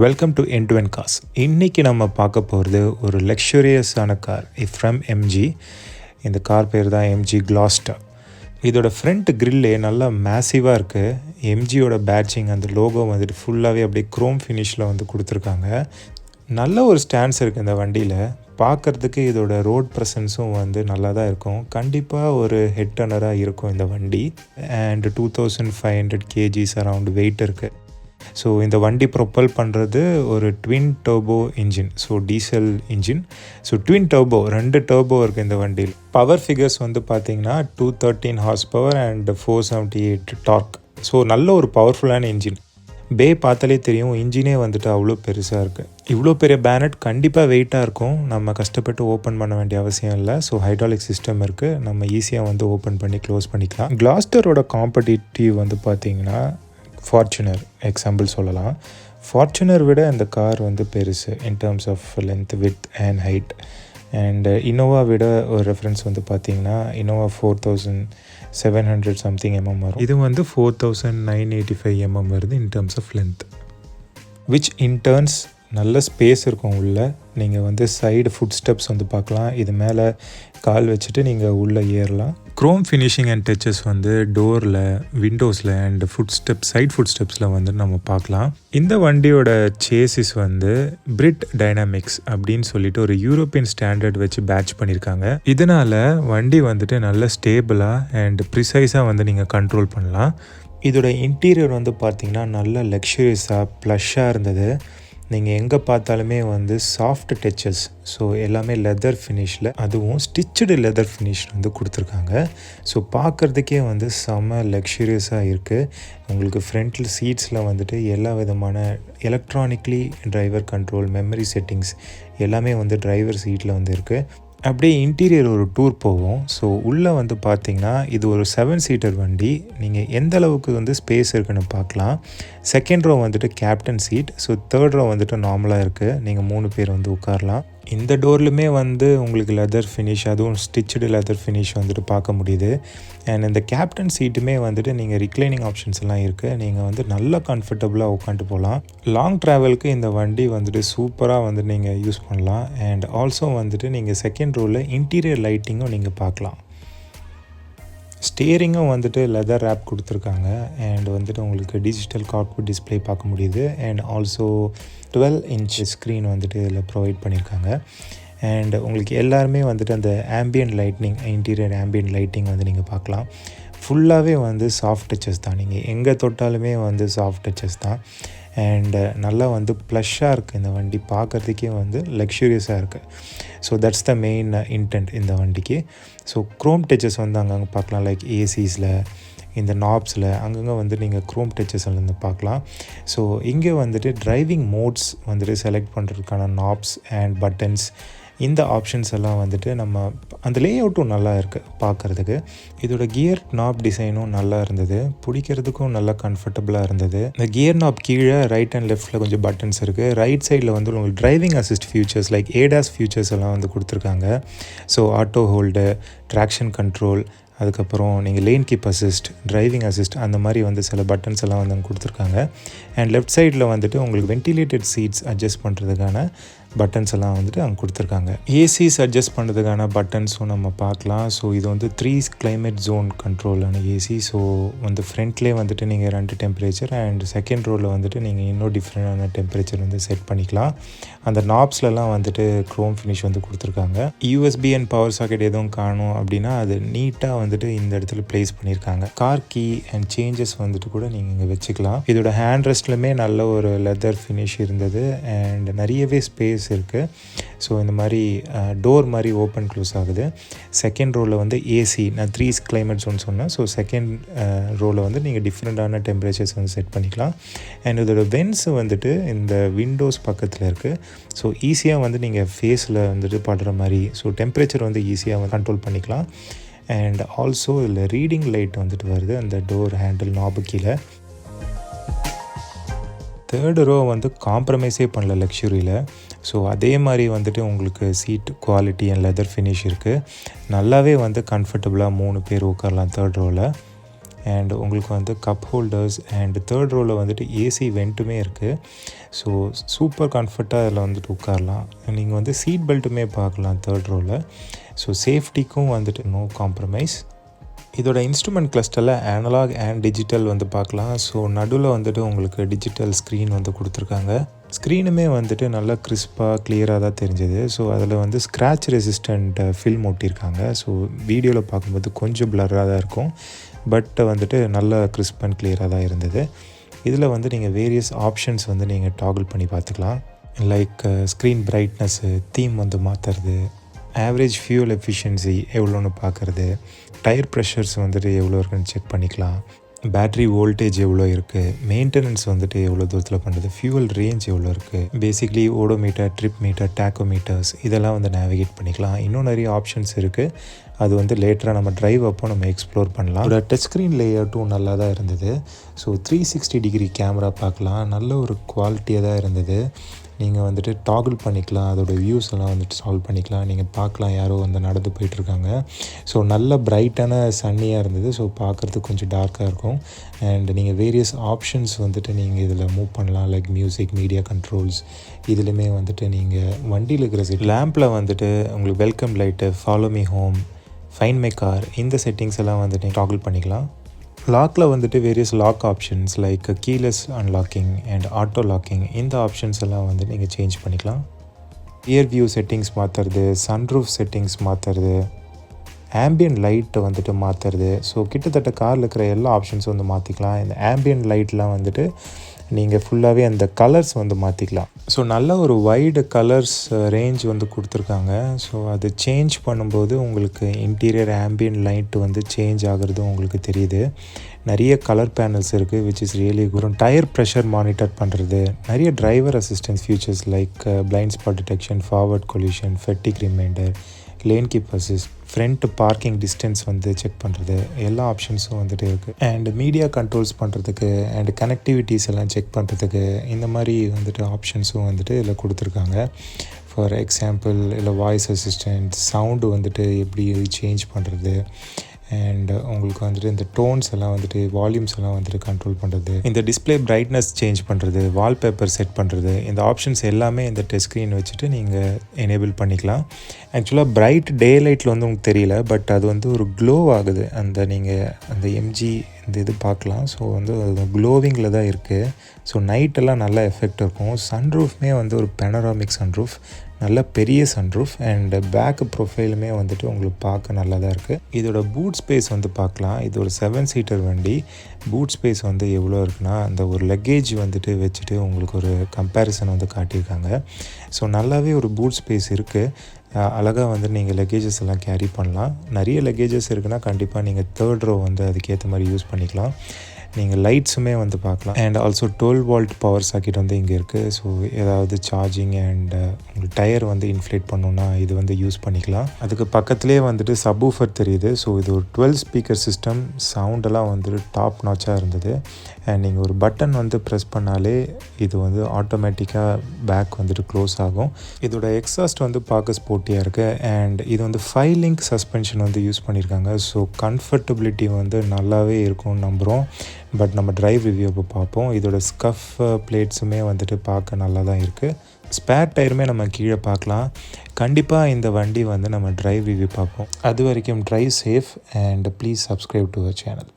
Welcome to end to end cars. இன்றைக்கி நம்ம பார்க்க போகிறது ஒரு லக்ஸூரியஸான கார் ஃப்ரம் எம்ஜி. இந்த கார் பேர் தான் எம்ஜி Gloster. இதோட ஃப்ரண்ட் கிரில்லே நல்லா மேசிவாக இருக்குது. எம்ஜியோட பேட்சிங் அந்த லோகோ வந்துட்டு ஃபுல்லாகவே அப்படியே க்ரோம் ஃபினிஷில் வந்து கொடுத்துருக்காங்க. நல்ல ஒரு ஸ்டாண்ட்ஸ் இருக்குது இந்த வண்டியில். பார்க்குறதுக்கு இதோட ரோட் ப்ரெசன்ஸும் வந்து நல்லா தான் இருக்கும். கண்டிப்பாக ஒரு ஹெட் டர்னராக இருக்கும் இந்த வண்டி. அண்ட் 2500 kgs அரவுண்ட் வெயிட் இருக்குது. ஸோ இந்த வண்டி ப்ரொப்பல் பண்ணுறது ஒரு twin turbo engine. So diesel engine. So twin turbo, 2 turbo இருக்குது இந்த வண்டியில். பவர் ஃபிகர்ஸ் வந்து பார்த்திங்கன்னா 213 horsepower and 478 torque. So நல்ல ஒரு பவர்ஃபுல்லான இன்ஜின். பே பார்த்தாலே தெரியும், இன்ஜினே வந்துட்டு அவ்வளோ பெருசாக இருக்குது. இவ்வளோ பெரிய பேனட் கண்டிப்பாக வெயிட்டாக இருக்கும். நம்ம கஷ்டப்பட்டு ஓப்பன் பண்ண வேண்டிய அவசியம் இல்லை. ஸோ ஹைட்ராலிக் சிஸ்டம் இருக்குது, நம்ம ஈஸியாக வந்து ஓப்பன் பண்ணி க்ளோஸ் பண்ணிக்கலாம். Glosterோட காம்படிட்டிவ் வந்து பார்த்திங்கன்னா ஃபார்ச்சுனர் எக்ஸாம்பிள் சொல்லலாம். ஃபார்ச்சுனர் விட இந்த கார் வந்து பெருசு in terms of length, width and height. And Innova விட ஒரு ரெஃபரன்ஸ் வந்து பார்த்திங்கன்னா இனோவா 4700 சம்திங் வரும். இது வந்து 4985 வருது in terms of length. Which in turns நல்ல ஸ்பேஸ் இருக்கும் உள்ளே. நீங்கள் வந்து சைடு ஃபுட் ஸ்டெப்ஸ் வந்து பார்க்கலாம். இது மேலே கால் வச்சுட்டு நீங்கள் உள்ளே ஏறலாம். க்ரோம் ஃபினிஷிங் அண்ட் டச்சஸ் வந்து டோரில், விண்டோஸில் அண்ட் சைட் ஃபுட் ஸ்டெப்ஸில் வந்து நம்ம பார்க்கலாம். இந்த வண்டியோட சேசிஸ் வந்து பிரிட் டைனாமிக்ஸ் அப்படின்னு சொல்லிட்டு ஒரு யூரோப்பியன் ஸ்டாண்டர்ட் வச்சு பேட்ச் பண்ணியிருக்காங்க. இதனால் வண்டி வந்துட்டு நல்ல ஸ்டேபிளாக அண்ட் ப்ரிசைஸாக வந்து நீங்கள் கண்ட்ரோல் பண்ணலாம். இதோட இன்டீரியர் வந்து பார்த்திங்கன்னா நல்ல லக்ஸூரியஸாக ப்ளஷ்ஷாக இருந்தது. நீங்கள் எங்கே பார்த்தாலுமே வந்து சாஃப்ட் டச்சஸ். ஸோ எல்லாமே லெதர் ஃபினிஷில், அதுவும் ஸ்டிச்சுடு லெதர் ஃபினிஷ் வந்து கொடுத்துருக்காங்க. ஸோ பார்க்குறதுக்கே வந்து செம்ம லக்ஸூரியஸாக இருக்குது. உங்களுக்கு ஃப்ரண்ட்டில் சீட்ஸில் வந்துட்டு எல்லா விதமான electronically driver control, memory settings எல்லாமே வந்து டிரைவர் சீட்டில் வந்து இருக்குது. அப்படியே இன்டீரியர் ஒரு டூர் போவோம். ஸோ உள்ளே வந்து பார்த்திங்கன்னா இது ஒரு 7 சீட்டர் வண்டி. நீங்கள் எந்த அளவுக்கு வந்து ஸ்பேஸ் இருக்குன்னு பார்க்கலாம். செகண்ட் ரோ வந்துட்டு captain seat. So third row வந்துட்டு நார்மலாக இருக்குது. நீங்கள் 3 பேர் வந்து உட்காரலாம். இந்த டோர்லுமே வந்து உங்களுக்கு லெதர் ஃபினிஷ், அதுவும் ஸ்டிச்சுடு லெதர் ஃபினிஷ் வந்துட்டு பார்க்க முடியுது. அண்ட் இந்த கேப்டன் சீட்டுமே வந்துட்டு நீங்கள் ரிக்ளைனிங் ஆப்ஷன்ஸ் எல்லாம் இருக்குது. நீங்கள் வந்து நல்லா கம்ஃபர்டபுளாக உட்காந்துட்டு போகலாம். லாங் ட்ராவலுக்கு இந்த வண்டி வந்துட்டு சூப்பராக வந்து நீங்கள் யூஸ் பண்ணலாம். அண்ட் ஆல்சோ வந்துட்டு நீங்கள் செகண்ட் ரோவில் இன்டீரியர் லைட்டிங்கும் நீங்கள் பார்க்கலாம். ஸ்டியரிங்கும் வந்துட்டு லெதர் ரேப் கொடுத்துருக்காங்க. அண்ட் வந்துட்டு உங்களுக்கு டிஜிட்டல் காக்பிட் டிஸ்பிளே பார்க்க முடியுது. அண்ட் ஆல்சோ 12 இன்ச் ஸ்க்ரீன் வந்துட்டு இதில் ப்ரொவைட் பண்ணியிருக்காங்க. அண்ட் உங்களுக்கு எல்லாருமே வந்துட்டு அந்த ambient lightning, interior ambient lighting வந்து நீங்கள் பார்க்கலாம். ஃபுல்லாகவே வந்து சாஃப்ட் டச்சஸ் தான். நீங்கள் எங்கே தொட்டாலுமே வந்து சாஃப்ட் டச்சஸ் தான். அண்ட் நல்லா வந்து ப்ளஷ்ஷாக இருக்குது இந்த வண்டி. பார்க்குறதுக்கே வந்து லக்ஸூரியஸாக இருக்குது. So that's the main intend இந்த வண்டிக்கு. ஸோ க்ரோம் டச்சஸ் வந்து அங்கங்கே பார்க்கலாம். லைக் ஏசிஸில், இந்த நாப்ஸில் அங்கங்கே வந்து நீங்கள் க்ரோம் டச்சஸில் இருந்து பார்க்கலாம். ஸோ இங்கே வந்துட்டு டிரைவிங் மோட்ஸ் வந்துட்டு செலக்ட் பண்ணுறதுக்கான நாப்ஸ் அண்ட் பட்டன்ஸ், இந்த ஆப்ஷன்ஸ் எல்லாம் வந்துட்டு நம்ம அந்த லே அவுட்டும் நல்லா இருக்குது பார்க்குறதுக்கு. இதோட கியர் நாப் டிசைனும் நல்லா இருந்தது, பிடிக்கிறதுக்கும் நல்லா கம்ஃபர்டபுளாக இருந்தது. இந்த கியர் நாப் கீழே ரைட் அண்ட் லெஃப்ட்டில் கொஞ்சம் பட்டன்ஸ் இருக்குது. ரைட் சைடில் வந்து உங்களுக்கு driving assist features like ADAS features எல்லாம் வந்து கொடுத்துருக்காங்க. So auto hold, traction control, அதுக்கப்புறம் நீங்கள் lane keep assist, driving assist, அந்த மாதிரி வந்து சில பட்டன்ஸ் எல்லாம் வந்து அங்கே கொடுத்துருக்காங்க. அண்ட் லெஃப்ட் சைடில் வந்துட்டு உங்களுக்கு வென்டிலேட்டட் சீட்ஸ் அட்ஜஸ்ட் பண்ணுறதுக்கான பட்டன்ஸ் எல்லாம் வந்துட்டு அங்கே கொடுத்துருக்காங்க. ஏசிஸ் அட்ஜஸ்ட் பண்ணுறதுக்கான பட்டன்ஸும் நம்ம பார்க்கலாம். ஸோ இது வந்து 3 கிளைமேட் ஜோன் கண்ட்ரோலான ஏசி. ஸோ வந்து ஃப்ரண்ட்லேயே வந்துட்டு நீங்கள் 2 டெம்பரேச்சர் அண்ட் செகண்ட் ரோவில் வந்துட்டு நீங்கள் இன்னும் டிஃப்ரெண்டான டெம்பரேச்சர் வந்து செட் பண்ணிக்கலாம். அந்த நாப்ஸ்லலாம் வந்துட்டு க்ரோம் ஃபினிஷ் வந்து கொடுத்துருக்காங்க. USB அண்ட் பவர் சாக்கெட் எதுவும் காணும் அப்படின்னா அது நீட்டாக வந்துட்டு இந்த இடத்துல ப்ளேஸ் பண்ணியிருக்காங்க. கார் கீ அண்ட் சேஞ்சஸ் வந்துட்டு கூட நீங்கள் இங்கே வச்சுக்கலாம். இதோட ஹேண்ட் ரெஸ்ட்லுமே நல்ல ஒரு லெதர் ஃபினிஷ் இருந்தது. அண்ட் நிறையவே ஸ்பேஸ் இருக்குது. ஸோ இந்த மாதிரி டோர் மாதிரி ஓப்பன் க்ளோஸ் ஆகுது. செகண்ட் ரோவில் வந்து ஏசி, நான் 3 கிளைமேட் ஜோன் சொன்னேன். ஸோ செகண்ட் ரோவில் வந்து நீங்கள் டிஃப்ரெண்ட்டான டெம்பரேச்சர்ஸ் வந்து செட் பண்ணிக்கலாம். அண்ட் இதோட வென்ஸ் வந்துட்டு இந்த விண்டோஸ் பக்கத்தில் இருக்குது. ஸோ ஈஸியாக வந்து நீங்கள் ஃபேஸில் வந்துட்டு படுற மாதிரி, ஸோ டெம்பரேச்சர் வந்து ஈஸியாக வந்து கண்ட்ரோல் பண்ணிக்கலாம். அண்ட் ஆல்சோ இதில் ரீடிங் லைட் வந்துட்டு வருது அந்த டோர் ஹேண்டில் நாபு கீழே. தேர்டு ரோ வந்து காம்ப்ரமைஸே பண்ணல லக்ஸுரியில். ஸோ அதே மாதிரி வந்துட்டு உங்களுக்கு seat quality and leather finish இருக்குது. நல்லாவே வந்து கம்ஃபர்டபுளாக 3 பேர் உட்காரலாம் தேர்ட் ரோவில். அண்ட் உங்களுக்கு வந்து கப் ஹோல்டர்ஸ் அண்ட் தேர்ட் ரோவில் வந்துட்டு ஏசி வெண்ட்டுமே இருக்குது. ஸோ சூப்பர் கம்ஃபர்ட்டாக அதில் வந்துட்டு உட்காரலாம். நீங்கள் வந்து சீட் பெல்ட்டுமே பார்க்கலாம் தேர்ட் ரோவில். ஸோ சேஃப்டிக்கும் வந்துட்டு நோ காம்ப்ரமைஸ். இதோட இன்ஸ்ட்ருமெண்ட் கிளஸ்டரில் அனலாக் அண்ட் டிஜிட்டல் வந்து பார்க்கலாம். ஸோ நடுவில் வந்துட்டு உங்களுக்கு டிஜிட்டல் ஸ்க்ரீன் வந்து கொடுத்துருக்காங்க. ஸ்க்ரீனுமே வந்துட்டு நல்லா கிறிஸ்பாக கிளியராக தான் தெரிஞ்சது. ஸோ அதில் வந்து ஸ்க்ராட்ச் ரெசிஸ்டண்ட் ஃபில்ம் ஒட்டியிருக்காங்க. ஸோ வீடியோவில் பார்க்கும்போது கொஞ்சம் பிளராக தான் இருக்கும், பட் வந்துட்டு நல்ல கிறிஸ்ப் அண்ட் கிளியராக தான் இருந்தது. இதில் வந்து நீங்கள் வேரியஸ் ஆப்ஷன்ஸ் வந்து நீங்கள் டாகிள் பண்ணி பார்த்துக்கலாம். லைக் ஸ்க்ரீன் பிரைட்னஸ்ஸு, தீம் வந்து மாற்றுறது, ஆவரேஜ் ஃபியூல் எஃபிஷியன்சி எவ்வளோன்னு பார்க்குறது, டயர் ப்ரெஷர்ஸ் வந்துட்டு எவ்வளோ இருக்குன்னு செக் பண்ணிக்கலாம், பேட்ரி வோல்டேஜ் எவ்வளோ இருக்குது, மெயின்டெனன்ஸ் வந்துட்டு எவ்வளோ தூரத்தில் பண்ணுறது, ஃபியூவல் ரேஞ்ச் எவ்வளோ இருக்குது, பேசிக்லி ஓடோமீட்டர், ட்ரிப் மீட்டர், டேக்கோமீட்டர்ஸ் இதெல்லாம் வந்து நேவிகேட் பண்ணிக்கலாம். இன்னும் நிறைய ஆப்ஷன்ஸ் இருக்குது. அது வந்து லேட்டராக நம்ம ட்ரைவ் அப்போ நம்ம எக்ஸ்ப்ளோர் பண்ணலாம். அதோட டச் ஸ்க்ரீன் லேஅவுட்டும் நல்லா தான் இருந்தது. ஸோ 360 டிகிரி கேமரா பார்க்கலாம், நல்ல ஒரு குவாலிட்டியாக தான் இருந்தது. நீங்கள் வந்துட்டு டாகிள் பண்ணிக்கலாம், அதோடய வியூஸ் எல்லாம் வந்துட்டு சால்வ் பண்ணிக்கலாம். நீங்கள் பார்க்கலாம் யாரோ வந்து நடந்து போயிட்டுருக்காங்க. ஸோ நல்ல பிரைட்டான சன்னியாக இருந்தது. ஸோ பார்க்குறதுக்கு கொஞ்சம் டார்க்காக இருக்கும். அண்ட் நீங்கள் வேரியஸ் ஆப்ஷன்ஸ் வந்துட்டு நீங்கள் இதில் மூவ் பண்ணலாம். Like music, media controls. இதுலையுமே வந்துட்டு நீங்கள் வண்டியில் இருக்கிற லேம்பில் வந்துட்டு உங்களுக்கு welcome light, follow me home, find my car, இந்த செட்டிங்ஸ் எல்லாம் வந்துட்டு டாகிள் பண்ணிக்கலாம். லாக்கில் வந்துட்டு various lock options like keyless unlocking and auto locking, இந்த ஆப்ஷன்ஸ் எல்லாம் வந்து நீங்கள் சேஞ்ச் பண்ணிக்கலாம். ரியர் வியூ செட்டிங்ஸ் மாற்றுறது, சன்ரூஃப் செட்டிங்ஸ் மாற்றுறது, ஆம்பியன்ட் லைட்டை வந்துட்டு மாற்றுறது. ஸோ கிட்டத்தட்ட காரில் இருக்கிற எல்லா ஆப்ஷன்ஸும் வந்து மாற்றிக்கலாம். இந்த ஆம்பியன்ட் லைட்லாம் வந்துட்டு நீங்கள் ஃபுல்லாகவே அந்த கலர்ஸ் வந்து மாற்றிக்கலாம். ஸோ நல்ல ஒரு வைடு கலர்ஸ் ரேஞ்ச் வந்து கொடுத்துருக்காங்க. ஸோ அது சேஞ்ச் பண்ணும்போது உங்களுக்கு இன்டீரியர் ஆம்பியன்ட் லைட் வந்து சேஞ்ச் ஆகுறதும் உங்களுக்கு தெரியுது. நிறைய கலர் பேனல்ஸ் இருக்குது, which is really good. Tyre pressure monitor பண்ணுறது, நிறைய driver assistance features like blind spot detection, forward collision, fatigue reminder, lane keep assist, front parking distance வந்து செக் பண்ணுறது, எல்லா ஆப்ஷன்ஸும் வந்துட்டு இருக்குது. அண்ட் மீடியா கண்ட்ரோல்ஸ் பண்ணுறதுக்கு அண்ட் கனெக்டிவிட்டிஸ் எல்லாம் செக் பண்ணுறதுக்கு இந்த மாதிரி வந்துட்டு ஆப்ஷன்ஸும் வந்துட்டு இதில் கொடுத்துருக்காங்க. ஃபார் எக்ஸாம்பிள் இல்லை வாய்ஸ் அசிஸ்டன்ட், சவுண்டு வந்துட்டு எப்படி சேஞ்ச் பண்ணுறது, அண்ட் உங்களுக்கு வந்துட்டு இந்த டோன்ஸ் எல்லாம் வந்துட்டு வால்யூம்ஸ் எல்லாம் வந்துட்டு கண்ட்ரோல் பண்ணுறது, இந்த டிஸ்பிளே பிரைட்னஸ் சேஞ்ச் பண்ணுறது, வால்பேப்பர் செட் பண்ணுறது, இந்த ஆப்ஷன்ஸ் எல்லாமே இந்த டச் ஸ்க்ரீன் வச்சுட்டு நீங்கள் எனேபிள் பண்ணிக்கலாம். ஆக்சுவலாக பிரைட் டே லைட்டில் வந்து உங்களுக்கு தெரியல, பட் அது வந்து ஒரு க்ளோ ஆகுது. நீங்கள் அந்த எம்ஜி இந்த இது பார்க்கலாம். ஸோ வந்து அது க்ளோவிங்கில் தான் இருக்குது. ஸோ நைட்டெல்லாம் நல்லா எஃபெக்ட் இருக்கும். சன்ரூஃப்மே வந்து ஒரு பெனராமிக் சன்ரூஃப், நல்ல பெரிய சன்ரூஃப். அண்ட் பேக் ப்ரொஃபைலுமே வந்துட்டு உங்களுக்கு பார்க்க நல்லா தான் இருக்குது. இதோட பூட் ஸ்பேஸ் வந்து பார்க்கலாம். இது ஒரு 7 சீட்டர் வண்டி. பூட் ஸ்பேஸ் வந்து எவ்வளோ இருக்குன்னா, அந்த ஒரு லக்கேஜ் வந்துட்டு வச்சுட்டு உங்களுக்கு ஒரு கம்பேரிசன் வந்து காட்டியிருக்காங்க. ஸோ நல்லாவே ஒரு பூட் ஸ்பேஸ் இருக்குது. அழகாக வந்து நீங்கள் லக்கேஜஸ் எல்லாம் கேரி பண்ணலாம். நிறைய லக்கேஜஸ் இருக்குன்னா கண்டிப்பாக நீங்கள் தேர்ட் ரோ வந்து அதுக்கேற்ற மாதிரி யூஸ் பண்ணிக்கலாம். நீங்கள் லைட்ஸுமே வந்து பார்க்கலாம். And also 12 volt power socket வந்து இங்கே இருக்குது. ஸோ ஏதாவது சார்ஜிங் அண்ட் உங்களுக்கு டயர் வந்து இன்ஃப்ளேட் பண்ணணுன்னா இது வந்து யூஸ் பண்ணிக்கலாம். அதுக்கு பக்கத்துலேயே வந்துட்டு சப்வூஃபர் தெரியுது. ஸோ இது ஒரு 12 ஸ்பீக்கர் சிஸ்டம். சவுண்டெல்லாம் வந்துட்டு டாப் நாச்சாக இருந்தது. அண்ட் நீங்கள் ஒரு பட்டன் வந்து ப்ரெஸ் பண்ணாலே இது வந்து ஆட்டோமேட்டிக்காக பேக் வந்துட்டு க்ளோஸ் ஆகும். இதோட எக்ஸாஸ்ட் வந்து பார்க்க ஸ்போர்ட்டியாக இருக்குது. அண்ட் இது வந்து 5 லிங்க் சஸ்பென்ஷன் வந்து யூஸ் பண்ணியிருக்காங்க. ஸோ கம்ஃபர்டபிலிட்டி வந்து நல்லாவே இருக்கும்னு நம்புகிறோம். பட் நம்ம ட்ரைவ் ரிவ்யூ இப்போ பார்ப்போம். இதோட ஸ்கஃப் பிளேட்ஸுமே வந்துட்டு பார்க்க நல்லா தான் இருக்குது. ஸ்பேர் டயருமே நம்ம கீழே பார்க்கலாம். கண்டிப்பாக இந்த வண்டி வந்து நம்ம ட்ரைவ் ரிவ்யூ பார்ப்போம். அது வரைக்கும் drive safe and please subscribe to our channel.